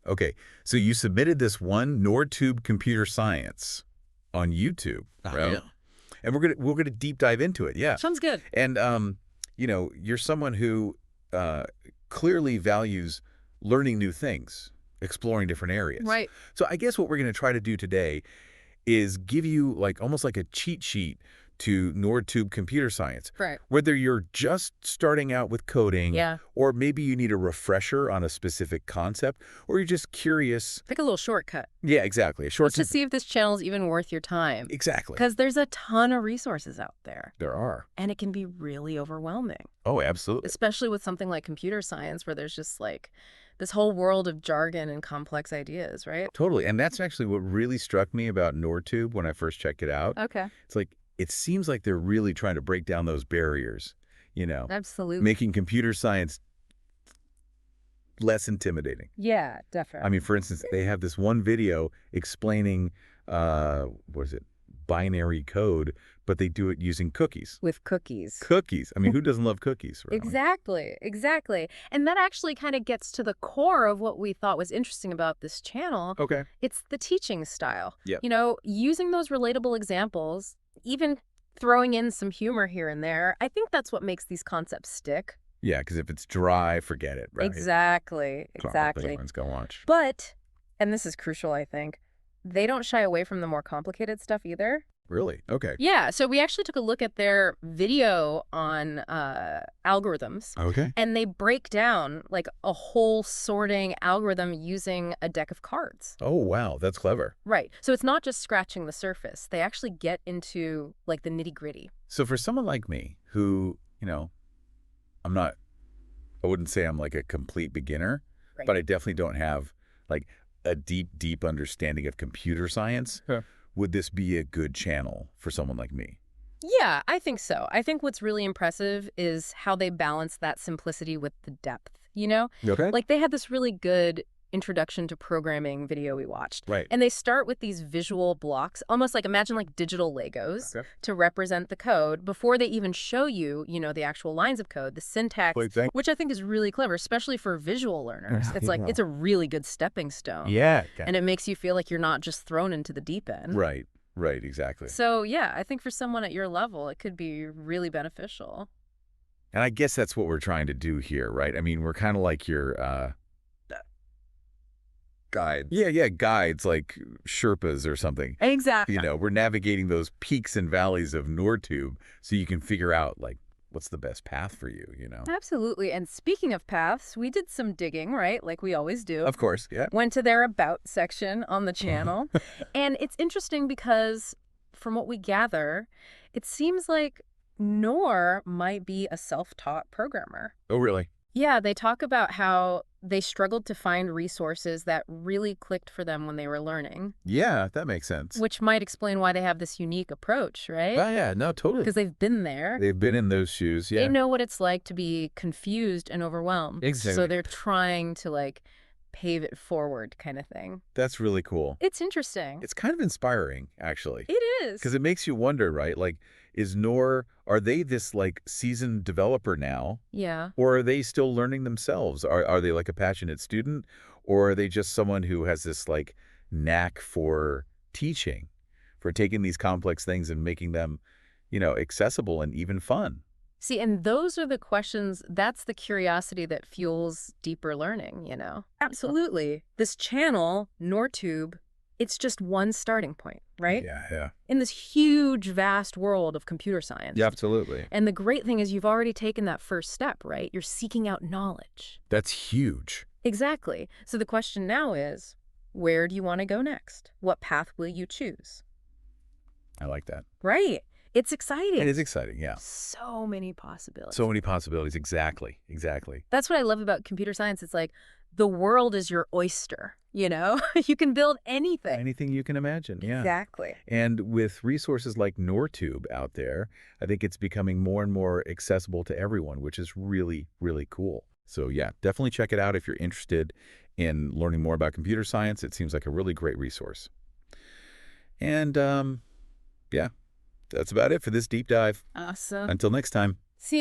Okay, so you submitted this one NoorTube Computer Science on YouTube, right? Yeah. And we're gonna deep dive into it. Yeah. Sounds good. And you're someone who clearly values learning new things, exploring different areas. Right. So I guess what we're going to try to do today is give you almost like a cheat sheet to NoorTube Computer Science. Right. Whether you're just starting out with coding, Yeah. or maybe you need a refresher on a specific concept, or you're just curious. Pick a little shortcut. Yeah, exactly. A Just shortcut. to see if this channel is even worth your time. Exactly. Because there's a ton of resources out there. There are. And it can be really overwhelming. Oh, absolutely. Especially with something like computer science, where there's just this whole world of jargon and complex ideas, right? Totally. And that's actually what really struck me about NoorTube when I first checked it out. Okay. It's it seems like they're really trying to break down those barriers, Absolutely. making computer science less intimidating. Yeah, definitely. I mean, for instance, they have this one video explaining, binary code, but they do it using cookies. With cookies. Cookies. I mean, who doesn't love cookies? Really? Exactly. And that actually kind of gets to the core of what we thought was interesting about this channel. Okay. It's the teaching style. Yep. Using those relatable examples, even throwing in some humor here and there, I think that's what makes these concepts stick. Yeah, because if it's dry, forget it, right? Exactly. Let's go watch. But, and this is crucial, I think, they don't shy away from the more complicated stuff either. Really? Okay. Yeah, so we actually took a look at their video on algorithms. Okay. And they break down a whole sorting algorithm using a deck of cards. Oh, wow. That's clever. Right. So it's not just scratching the surface. They actually get into the nitty gritty. So for someone like me who, I wouldn't say I'm a complete beginner, Right. but I definitely don't have a deep understanding of computer science. Huh. Would this be a good channel for someone like me? Yeah, I think so. I think what's really impressive is how they balance that simplicity with the depth, Okay. They had this really good introduction to programming video we watched. Right. And they start with these visual blocks, almost imagine digital Legos Okay. to represent the code before they even show you, the actual lines of code, the syntax, which I think is really clever, especially for visual learners. It's Yeah. it's a really good stepping stone. Yeah. And it makes you feel like you're not just thrown into the deep end. Right. Exactly. So, yeah, I think for someone at your level, it could be really beneficial. And I guess that's what we're trying to do here, right? I mean, we're kind of like your Guides. Yeah, guides like Sherpas or something. Exactly. We're navigating those peaks and valleys of NoorTube so you can figure out what's the best path for you, Absolutely. And speaking of paths, we did some digging, right? Like we always do. Of course, yeah. Went to their About section on the channel. And it's interesting because from what we gather, it seems like Noor might be a self-taught programmer. Oh, really? Yeah, they talk about how they struggled to find resources that really clicked for them when they were learning. Yeah, that makes sense. Which might explain why they have this unique approach, right? Oh, yeah, no, totally. Because they've been there. They've been in those shoes, yeah. They know what it's like to be confused and overwhelmed. Exactly. So they're trying to pave it forward kind of thing. That's really cool. It's interesting. It's kind of inspiring, actually. It is. Because it makes you wonder, right? Is Noor, are they this seasoned developer now? Yeah. Or are they still learning themselves? Are they a passionate student? Or are they just someone who has this knack for teaching, for taking these complex things and making them, accessible and even fun? See, and those are the questions, that's the curiosity that fuels deeper learning, Absolutely. This channel, NoorTube, it's just one starting point, right? Yeah. In this huge, vast world of computer science. Yeah, absolutely. And the great thing is you've already taken that first step, right? You're seeking out knowledge. That's huge. Exactly. So the question now is, where do you want to go next? What path will you choose? I like that. Right. It's exciting. It is exciting, yeah. So many possibilities. So many possibilities. Exactly. That's what I love about computer science. It's the world is your oyster, You can build anything. Anything you can imagine, yeah. Exactly. And with resources like NoorTube out there, I think it's becoming more and more accessible to everyone, which is really, really cool. So yeah, definitely check it out if you're interested in learning more about computer science. It seems like a really great resource. And yeah, that's about it for this deep dive. Awesome. Until next time.